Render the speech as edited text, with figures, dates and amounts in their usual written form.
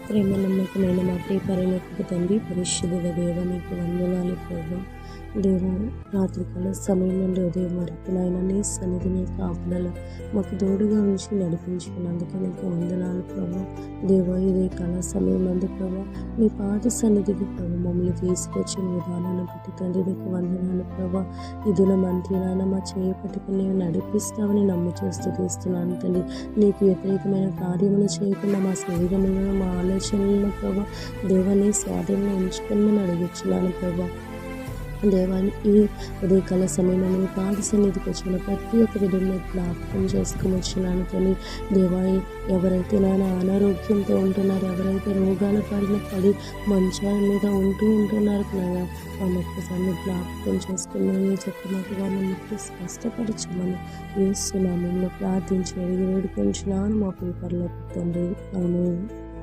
ప్రేమ నమ్మకమైన మా ప్రియ పరలోకపు తండ్రి, పరిశుద్ధుల దేవ, నీకు వందనాలు ప్రభు. దేవ, రాత్రికాల సమయం నుండి ఉదయం వరకు నాయన నీ సన్నిధి నీ కాపుదల మాకు తోడుగా ఉంచి నడిపించుకున్నందుకు నీకు వందనాలు ప్రభు. దేవ, ఇదే కాల సమయం నందు ప్రభు నీ పాద సన్నిధికి ప్రభు మమ్మల్ని తీసుకొచ్చిన విధానాన్ని బట్టి తండ్రి నీకు వందనాలు ప్రభు. ఇదిన మంత్రి నాయన మా చేయపట్టుకుని నీవు నడిపిస్తావని నమ్ముచూ స్తుతిస్తున్నాను తండ్రి. నీకు వ్యతిరేకమైన కార్యములు చేయకుండా మా శరీరంలో మా ఆలోచనలను ప్రభు దేవాన్ని స్వాధీనంలో ఉంచుకొని అడుగుచున్నాను ప్రభు. దేవాన్ని ఈ ఉదయకాల సమయంలో నీ పాద సన్నిధికి వచ్చిన ప్రతి ఒక్క బిడ్డను జ్ఞాపకం చేసుకుని వచ్చినాను తల్లి. దేవా, ఎవరైతే నాయన అనారోగ్యంతో ఉంటున్నారో, ఎవరైతే రోగాల బారిన పడి మంచాల మీద ఉంటున్నారు కదా, వాళ్ళ ఒక్కసారి జ్ఞాపకం చేసుకుని చెప్పినట్టు వాళ్ళని స్పష్టపరచమని యేసు నామములో ప్రార్థించి అడిగి వేడుకొంచున్నాను మా ప్రియ పరలోకపు తండ్రి. ఆమేన్.